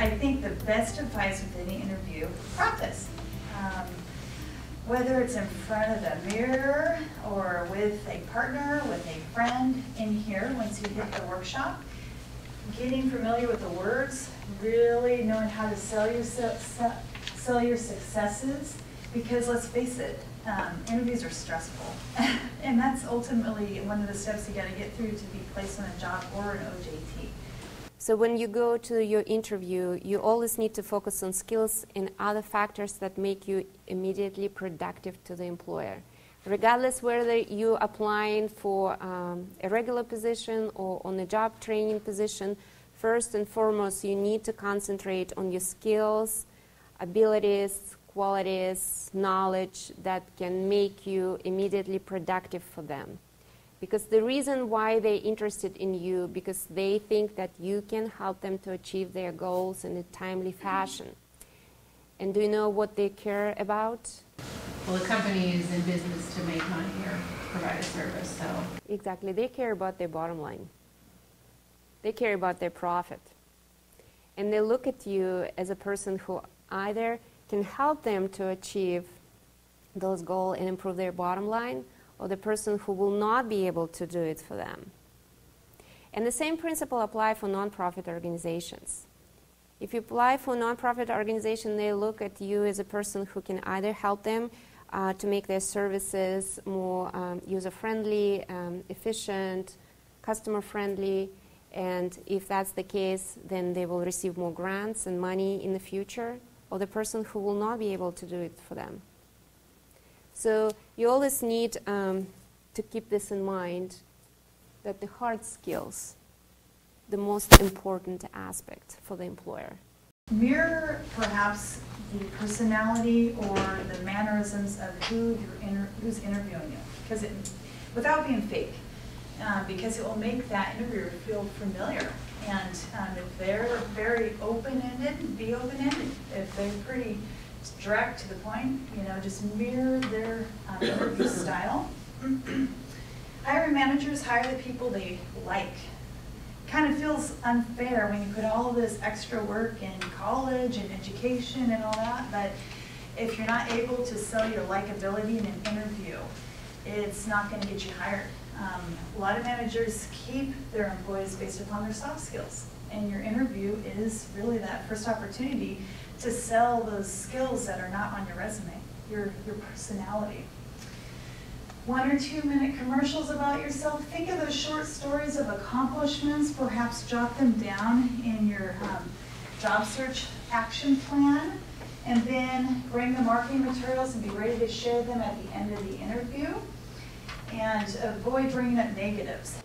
I think the best advice with any interview, practice. Whether it's in front of the mirror or with a partner, with a friend in here once you hit the workshop, getting familiar with the words, really knowing how to sell your successes, because let's face it, interviews are stressful. And that's ultimately one of the steps you got to get through to be placed on a job or an OJT. So when you go to your interview, you always need to focus on skills and other factors that make you immediately productive to the employer. Regardless whether you're applying for a regular position or on a job training position, first and foremost, you need to concentrate on your skills, abilities, qualities, knowledge that can make you immediately productive for them. Because the reason why they're interested in you, because they think that you can help them to achieve their goals in a timely fashion. And do you know what they care about? Well, the company is in business to make money or provide a service, so. Exactly. They care about their bottom line. They care about their profit. And they look at you as a person who either can help them to achieve those goals and improve their bottom line, or the person who will not be able to do it for them. And the same principle applies for nonprofit organizations. If you apply for a nonprofit organization, they look at you as a person who can either help them to make their services more user-friendly, efficient, customer-friendly, and if that's the case, then they will receive more grants and money in the future, or the person who will not be able to do it for them. So you always need to keep this in mind, that the hard skills, the most important aspect for the employer. Mirror perhaps the personality or the mannerisms of who's interviewing you, because without being fake, because it will make that interviewer feel familiar. And if they're very open-ended, be open-ended. If they're pretty direct to the point, just mirror their interview style. Hiring managers hire the people they like. Kind of feels unfair when you put all of this extra work in college and education and all that, but if you're not able to sell your likability in an interview, it's not going to get you hired. A lot of managers keep their employees based upon their soft skills, and your interview is really that first opportunity to sell those skills that are not on your resume, your personality. 1 or 2 minute commercials about yourself. Think of those short stories of accomplishments, perhaps jot them down in your job search action plan, and then bring the marketing materials and be ready to share them at the end of the interview. And avoid bringing up negatives.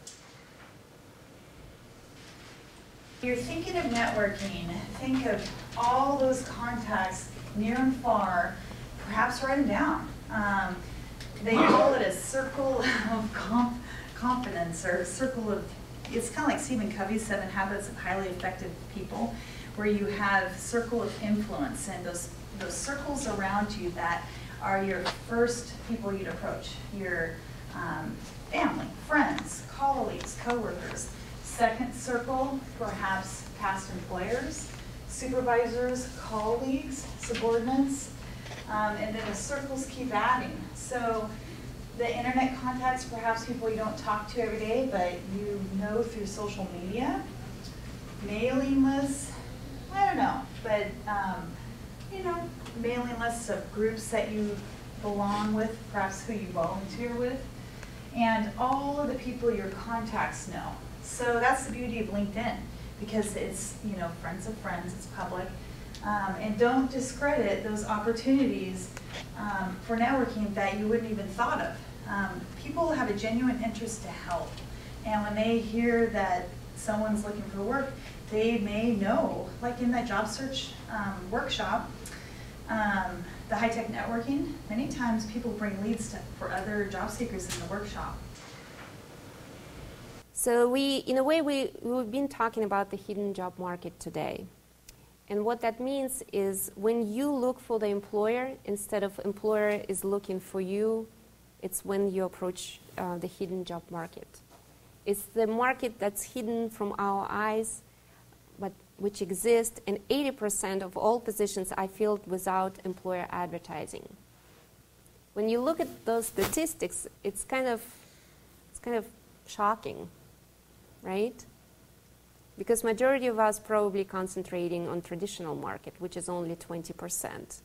If you're thinking of networking, think of all those contacts near and far, perhaps write them down. They call it a circle of confidence, or a circle of, it's kind of like Stephen Covey's 7 Habits of Highly Effective People, where you have circle of influence, and those circles around you that are your first people you'd approach, your family, friends, colleagues, coworkers. Second circle, perhaps past employers, supervisors, colleagues, subordinates, and then the circles keep adding. So the internet contacts, perhaps people you don't talk to every day, but you know through social media. Mailing lists, I don't know, but mailing lists of groups that you belong with, perhaps who you volunteer with, and all of the people your contacts know. So that's the beauty of LinkedIn, because it's friends of friends, it's public, and don't discredit those opportunities for networking that you wouldn't even thought of. People have a genuine interest to help, and when they hear that someone's looking for work, they may know, like in that job search workshop, the high-tech networking, many times people bring leads for other job seekers in the workshop. So in a way, we've been talking about the hidden job market today. And what that means is when you look for the employer, instead of employer is looking for you, it's when you approach the hidden job market. It's the market that's hidden from our eyes, but which exist, and 80% of all positions are filled without employer advertising. When you look at those statistics, it's kind of shocking, right? Because majority of us probably concentrating on traditional market, which is only 20%.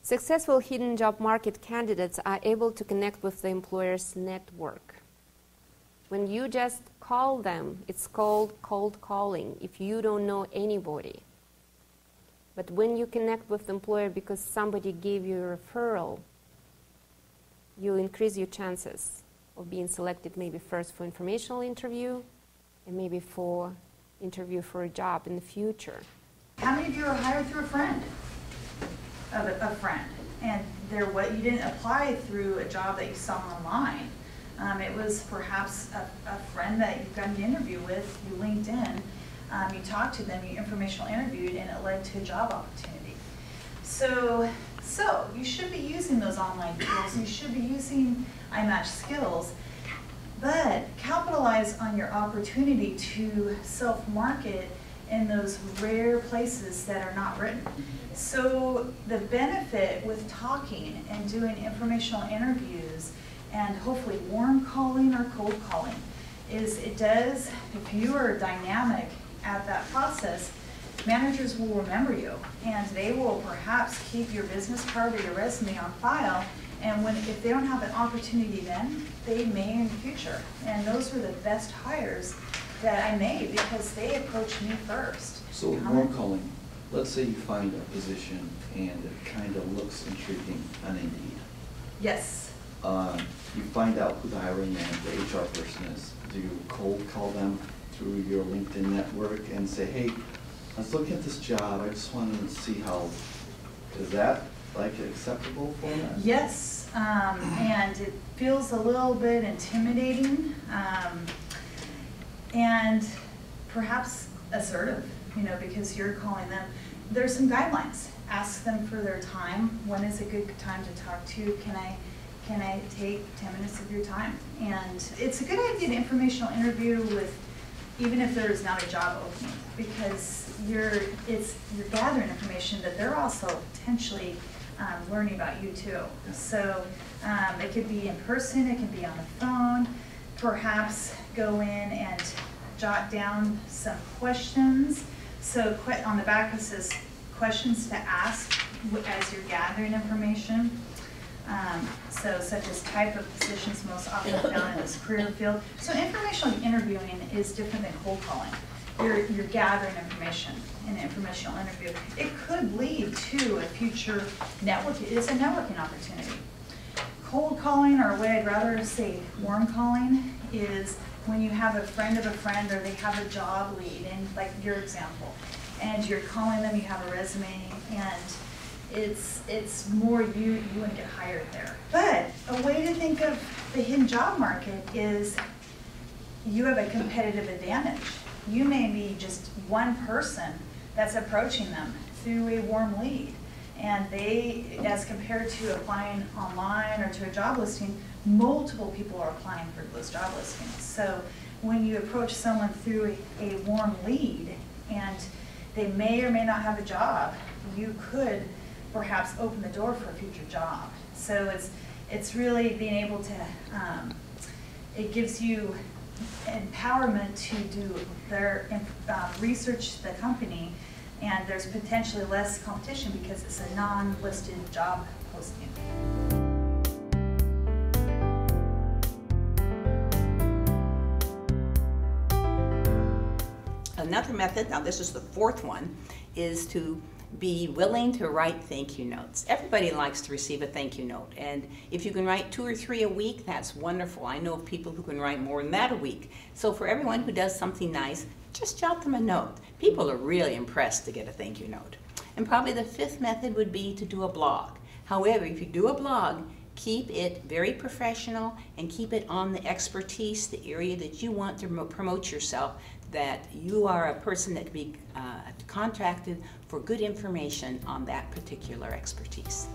Successful hidden job market candidates are able to connect with the employer's network. When you just call them, it's called cold calling if you don't know anybody. But when you connect with the employer because somebody gave you a referral, you increase your chances of being selected maybe first for informational interview and maybe for interview for a job in the future. How many of you are hired through a friend of a friend? And you didn't apply through a job that you saw online. It was perhaps a friend that you got an interview with, you linked in, you talked to them, you informational interviewed, and it led to a job opportunity. So you should be using those online tools, you should be using iMatch Skills, but capitalize on your opportunity to self-market in those rare places that are not written. So the benefit with talking and doing informational interviews and hopefully warm calling or cold calling is it does, if you are dynamic at that process, managers will remember you and they will perhaps keep your business card or your resume on file, and if they don't have an opportunity then, they may in the future. And those were the best hires that I made because they approached me first. So warm calling, let's say you find a position and it kind of looks intriguing on Indeed. Yes. You find out who the hiring manager, the HR person is. Do you cold call them through your LinkedIn network and say, hey, I was looking at this job, I just wanted to see how, is that like acceptable format? Yes, and it feels a little bit intimidating and perhaps assertive, because you're calling them. There's some guidelines. Ask them for their time. When is a good time to talk to you? Can I take 10 minutes of your time? And it's a good idea to informational interview with, even if there is not a job opening, because you're gathering information, but they're also potentially learning about you too. So it could be in person, it can be on the phone, perhaps go in and jot down some questions. So on the back it says questions to ask as you're gathering information. So such as type of positions most often found in this career field. So informational interviewing is different than cold calling. You're gathering information in an informational interview. It could lead to a future network. It's a networking opportunity. Cold calling, or what I'd rather say warm calling, is when you have a friend of a friend or they have a job lead, and like your example, and you're calling them, you have a resume, and it's more you want to get hired there. But a way to think of the hidden job market is you have a competitive advantage. You may be just one person that's approaching them through a warm lead. And they, as compared to applying online or to a job listing, multiple people are applying for those job listings. So when you approach someone through a warm lead and they may or may not have a job, you could perhaps open the door for a future job. So it's really being able to, it gives you empowerment to do their research the company, and there's potentially less competition because it's a non-listed job posting. Another method, now this is the fourth one, is to be willing to write thank you notes. Everybody likes to receive a thank you note, and if you can write 2 or 3 a week, that's wonderful. I know of people who can write more than that a week. So for everyone who does something nice, just jot them a note. People are really impressed to get a thank you note. And probably the 5th method would be to do a blog. However, if you do a blog, keep it very professional and keep it on the expertise, the area that you want to promote yourself, that you are a person that can be contracted for good information on that particular expertise.